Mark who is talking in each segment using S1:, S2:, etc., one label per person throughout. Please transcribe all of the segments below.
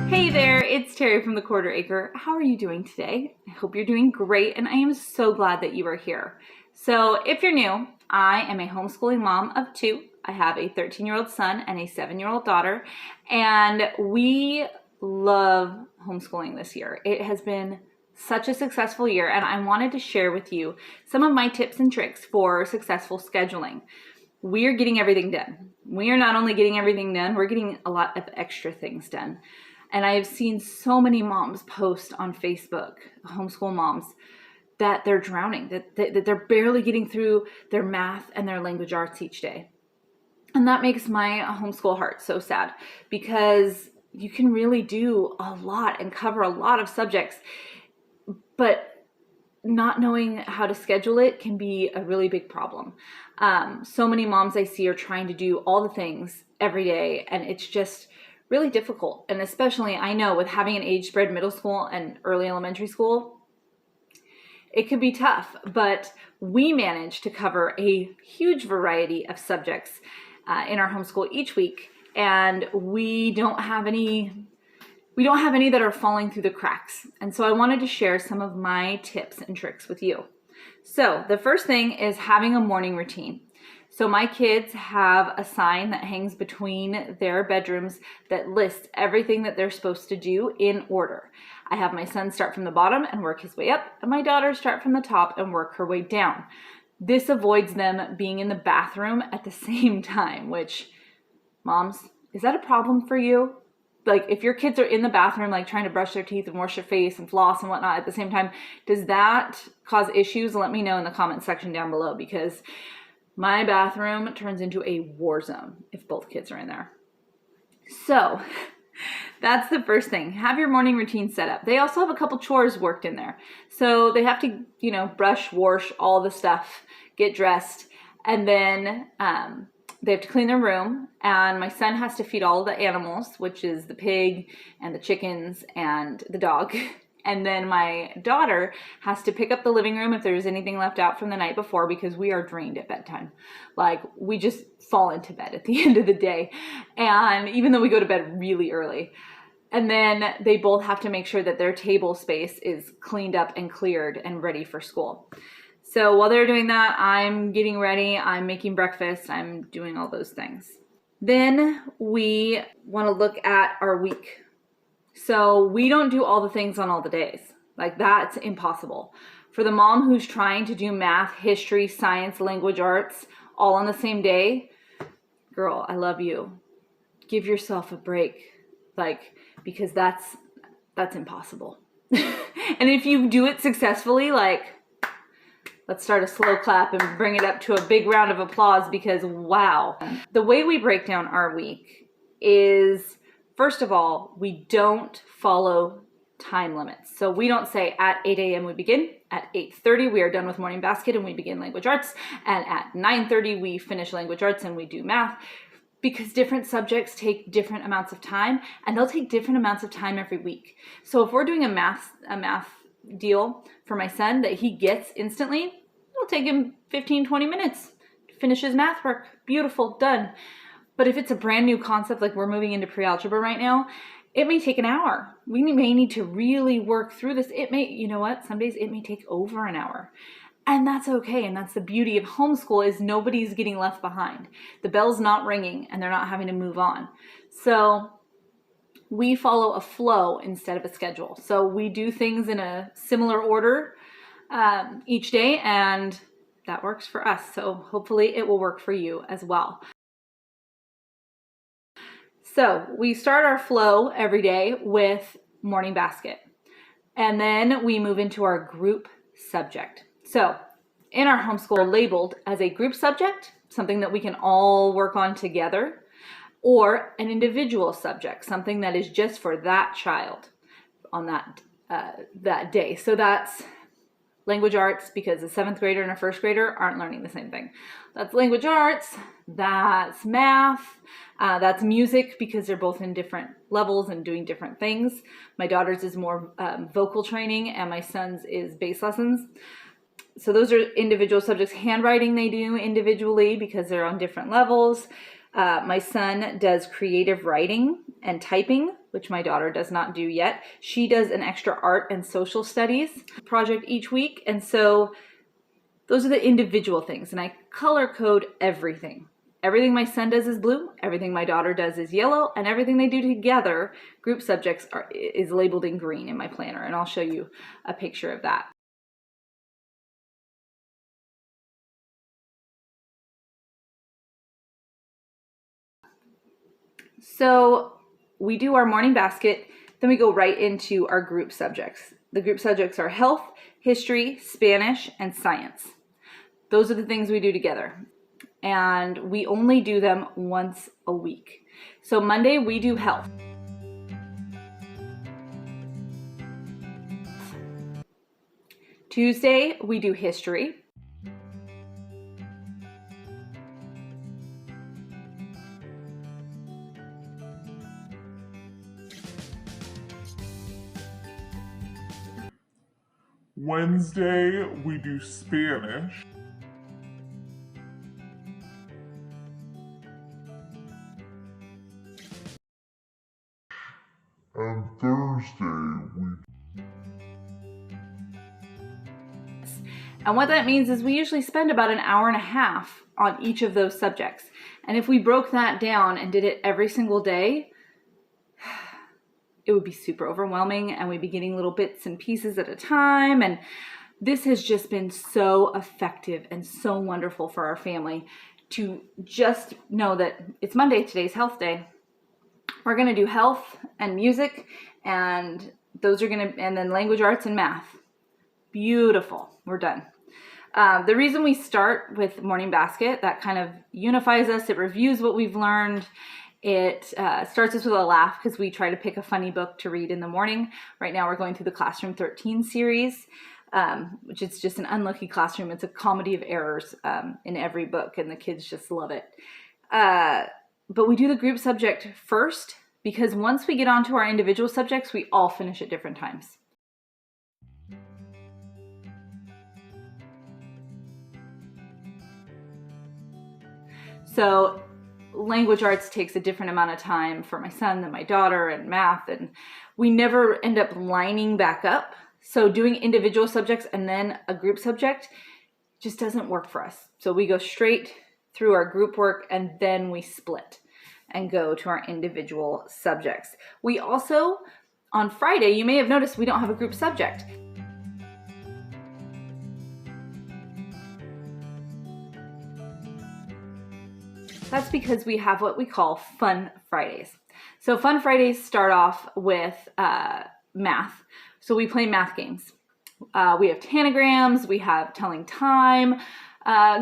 S1: Hey there, it's Terry from the Quarter Acre. How are you doing today? I hope you're doing great, and I am so glad that you are here. So if you're new, I am a homeschooling mom of two. I have a 13-year-old son and a 7-year-old daughter, and we love homeschooling this year. It has been such a successful year, and I wanted to share with you some of my tips and tricks for successful scheduling. We are getting everything done. We are not only getting everything done, we're getting a lot of extra things done. And I have seen so many moms post on Facebook, homeschool moms, that they're drowning, that they're barely getting through their math and their language arts each day. And that makes my homeschool heart so sad, because you can really do a lot and cover a lot of subjects, but not knowing how to schedule it can be a really big problem. So many moms I see are trying to do all the things every day, and it's just really difficult. And especially, I know, with having an age spread middle school and early elementary school, it could be tough, but we manage to cover a huge variety of subjects in our homeschool each week, and we don't have any that are falling through the cracks. And so I wanted to share some of my tips and tricks with you. So the first thing is having a morning routine. So my kids have a sign that hangs between their bedrooms that lists everything that they're supposed to do in order. I have my son start from the bottom and work his way up, and my daughter start from the top and work her way down. This avoids them being in the bathroom at the same time, which, moms, is that a problem for you? Like, if your kids are in the bathroom, like trying to brush their teeth and wash their face and floss and whatnot at the same time, does that cause issues? Let me know in the comment section down below, because my bathroom turns into a war zone if both kids are in there. So that's the first thing. Have your morning routine set up. They also have a couple chores worked in there. So they have to, brush, wash, all the stuff, get dressed, and then they have to clean their room. And my son has to feed all of the animals, which is the pig and the chickens and the dog. And then my daughter has to pick up the living room if there's anything left out from the night before, because we are drained at bedtime. Like, we just fall into bed at the end of the day. And even though we go to bed really early. And then they both have to make sure that their table space is cleaned up and cleared and ready for school. So while they're doing that, I'm getting ready, I'm making breakfast, I'm doing all those things. Then we want to look at our week. So we don't do all the things on all the days. Like, that's impossible. For the mom who's trying to do math, history, science, language arts all on the same day, girl, I love you. Give yourself a break, because that's impossible. And if you do it successfully, let's start a slow clap and bring it up to a big round of applause, because wow. The way we break down our week is, first of all, we don't follow time limits. So we don't say at 8 a.m. we begin, at 8:30 we are done with morning basket and we begin language arts, and at 9:30 we finish language arts and we do math, because different subjects take different amounts of time, and they'll take different amounts of time every week. So if we're doing a math deal for my son that he gets instantly, it'll take him 15-20 minutes to finish his math work. Beautiful, done. But if it's a brand new concept, like we're moving into pre-algebra right now, it may take an hour. We may need to really work through this. It may, some days it may take over an hour. And that's okay. And that's the beauty of homeschool, is nobody's getting left behind. The bell's not ringing and they're not having to move on. So we follow a flow instead of a schedule. So we do things in a similar order each day, and that works for us. So hopefully it will work for you as well. So we start our flow every day with morning basket, and then we move into our group subject. So in our homeschool, labeled as a group subject, something that we can all work on together, or an individual subject, something that is just for that child on that day. So that's language arts, because a 7th grader and a 1st grader aren't learning the same thing. That's language arts, that's math, that's music, because they're both in different levels and doing different things. My daughter's is more vocal training, and my son's is bass lessons. So those are individual subjects. Handwriting they do individually because they're on different levels. My son does creative writing and typing, which my daughter does not do yet. She does an extra art and social studies project each week. And so those are the individual things. And I color code everything. Everything my son does is blue, everything my daughter does is yellow, and everything they do together, group subjects, is labeled in green in my planner. And I'll show you a picture of that. So we do our morning basket, then we go right into our group subjects. The group subjects are health, history, Spanish, and science. Those are the things we do together. And we only do them once a week. So Monday we do health. Tuesday we do history.
S2: Wednesday, we do Spanish. And Thursday,
S1: And what that means is we usually spend about an hour and a half on each of those subjects. And if we broke that down and did it every single day, it would be super overwhelming, and we'd be getting little bits and pieces at a time. And this has just been so effective and so wonderful for our family to just know that it's Monday, today's health day. We're going to do health and music, and those are going to, and then language arts and math. Beautiful. We're done. The reason we start with morning basket, that kind of unifies us. It reviews what we've learned. It starts us with a laugh because we try to pick a funny book to read in the morning. Right now we're going through the Classroom 13 series, which is just an unlucky classroom. It's a comedy of errors in every book, and the kids just love it. But we do the group subject first because once we get onto our individual subjects, we all finish at different times. So language arts takes a different amount of time for my son than my daughter, and math, and we never end up lining back up. So doing individual subjects and then a group subject just doesn't work for us. So we go straight through our group work and then we split and go to our individual subjects. We also, on Friday, you may have noticed we don't have a group subject. That's because we have what we call Fun Fridays. So Fun Fridays start off with math. So we play math games. We have tanagrams, we have telling time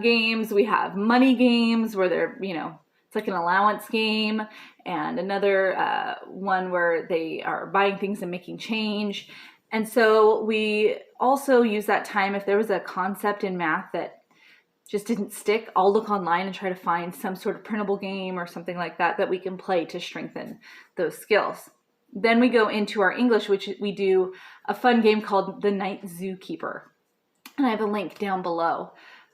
S1: games, we have money games where they're, it's like an allowance game, and another one where they are buying things and making change. And so we also use that time if there was a concept in math that just didn't stick, I'll look online and try to find some sort of printable game or something like that that we can play to strengthen those skills. Then we go into our English, which we do a fun game called The Night Zookeeper. And I have a link down below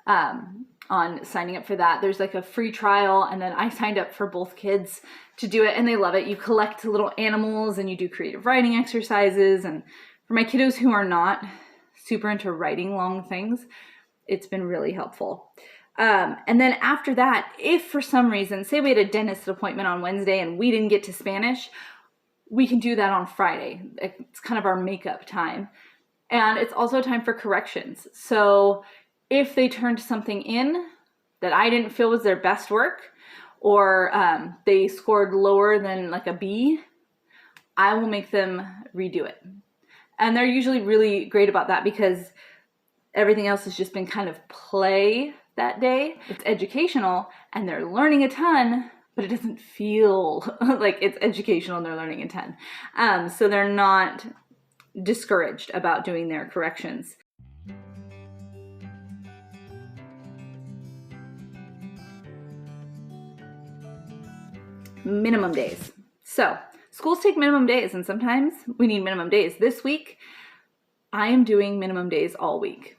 S1: on signing up for that. There's like a free trial, and then I signed up for both kids to do it, and they love it. You collect little animals and you do creative writing exercises. And for my kiddos who are not super into writing long things, it's been really helpful. And then after that, if for some reason, say we had a dentist appointment on Wednesday and we didn't get to Spanish, we can do that on Friday. It's kind of our makeup time. And it's also time for corrections. So if they turned something in that I didn't feel was their best work, or they scored lower than like a B, I will make them redo it. And they're usually really great about that because everything else has just been kind of play that day. It's educational and they're learning a ton, but it doesn't feel like it's educational and they're learning a ton. So they're not discouraged about doing their corrections. Minimum days. So schools take minimum days, and sometimes we need minimum days. This week, I am doing minimum days all week.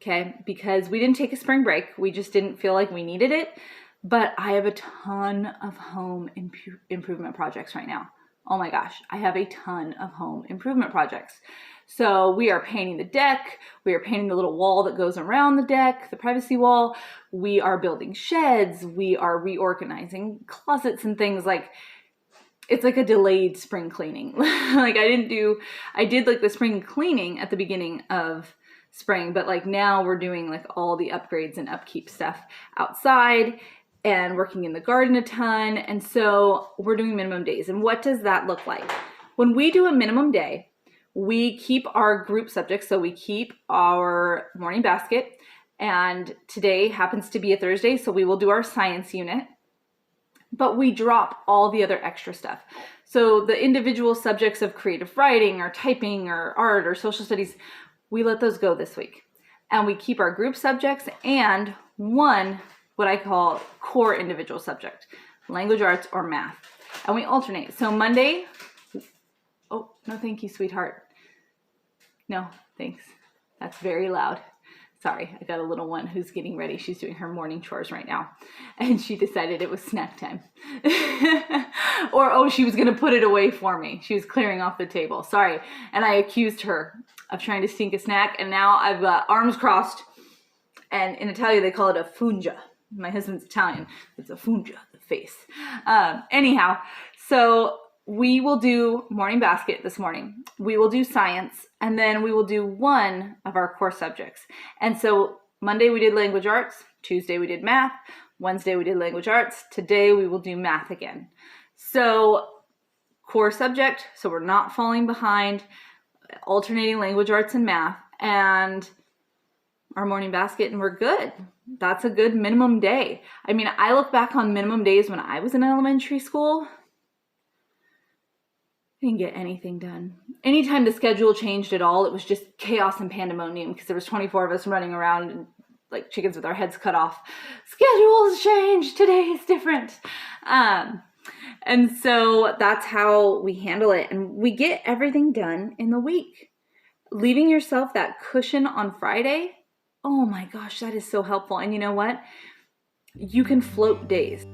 S1: Okay, because we didn't take a spring break. We just didn't feel like we needed it. but I have a ton of home improvement projects right now. Oh my gosh, I have a ton of home improvement projects. So we are painting the deck, we are painting the little wall that goes around the deck, the privacy wall, we are building sheds, we are reorganizing closets and things. Like, it's like a delayed spring cleaning. Like I did like the spring cleaning at the beginning of spring, but like now we're doing like all the upgrades and upkeep stuff outside and working in the garden a ton. And so we're doing minimum days. And what does that look like? When we do a minimum day, we keep our group subjects. So we keep our morning basket, and today happens to be a Thursday, so we will do our science unit, but we drop all the other extra stuff. So the individual subjects of creative writing or typing or art or social studies, we let those go this week. And we keep our group subjects and one, what I call core individual subject, language arts or math. And we alternate. So Monday, oh, no, thank you, sweetheart. No, thanks. That's very loud. Sorry, I got a little one who's getting ready. She's doing her morning chores right now. And she decided it was snack time. Or, oh, she was going to put it away for me. She was clearing off the table. Sorry. And I accused her of trying to sneak a snack. And now I've got arms crossed. And in Italian, they call it a funga. My husband's Italian. It's a funga, the face. Anyhow, so we will do morning basket this morning. We will do science, and then we will do one of our core subjects. And so Monday we did language arts, Tuesday we did math, Wednesday we did language arts, today we will do math again. So core subject, so we're not falling behind, alternating language arts and math, and our morning basket, and we're good. That's a good minimum day. I mean, I look back on minimum days when I was in elementary school, didn't get anything done. Anytime the schedule changed at all, it was just chaos and pandemonium because there was 24 of us running around and like chickens with our heads cut off. Schedules changed. Today is different. And so that's how we handle it. And we get everything done in the week. Leaving yourself that cushion on Friday, oh my gosh, that is so helpful. And you know what? You can float days.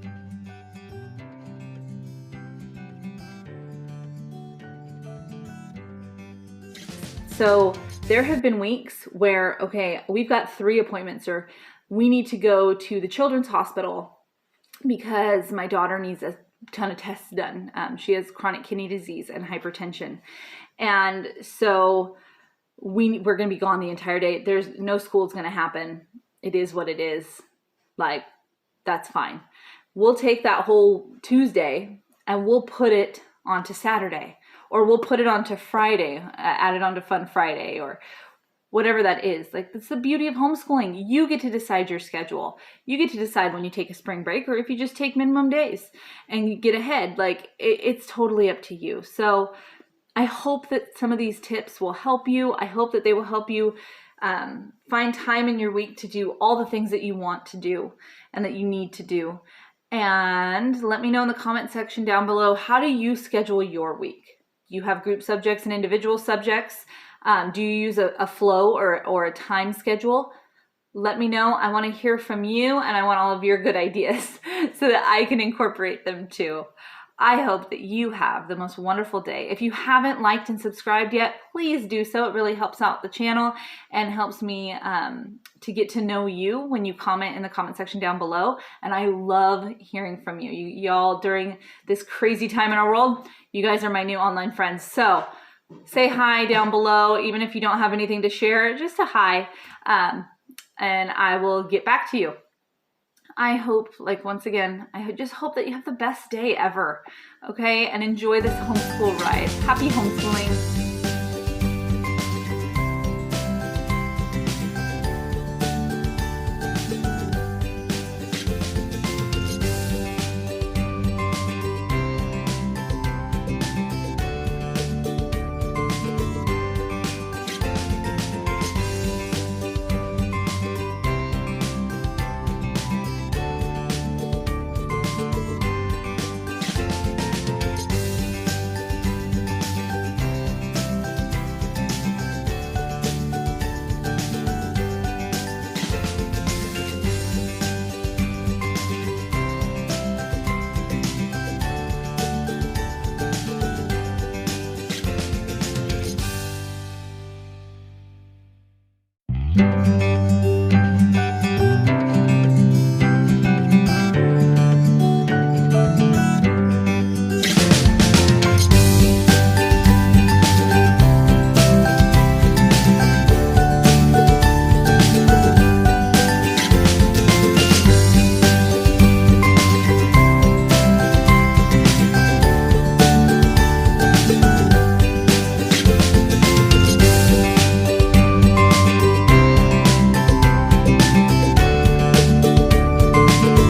S1: So there have been weeks where, okay, we've got 3 appointments, or we need to go to the children's hospital because my daughter needs a ton of tests done. She has chronic kidney disease and hypertension. And so we're going to be gone the entire day. There's no school is going to happen. It is what it is. Like, that's fine. We'll take that whole Tuesday and we'll put it onto Saturday. Or we'll put it onto Friday, add it onto Fun Friday, or whatever that is. Like, that's the beauty of homeschooling. You get to decide your schedule. You get to decide when you take a spring break or if you just take minimum days and you get ahead. Like, it's totally up to you. So I hope that some of these tips will help you. I hope that they will help you find time in your week to do all the things that you want to do and that you need to do. And let me know in the comment section down below, how do you schedule your week? You have group subjects and individual subjects. Do you use a flow or a time schedule? Let me know. I want to hear from you, and I want all of your good ideas so that I can incorporate them too. I hope that you have the most wonderful day. If you haven't liked and subscribed yet, please do so. It really helps out the channel and helps me to get to know you when you comment in the comment section down below. And I love hearing from you. Y'all, during this crazy time in our world, you guys are my new online friends. So say hi down below, even if you don't have anything to share, just a hi. And I will get back to you. I hope, like, once again, I just hope that you have the best day ever, okay? And enjoy this homeschool ride. Happy homeschooling.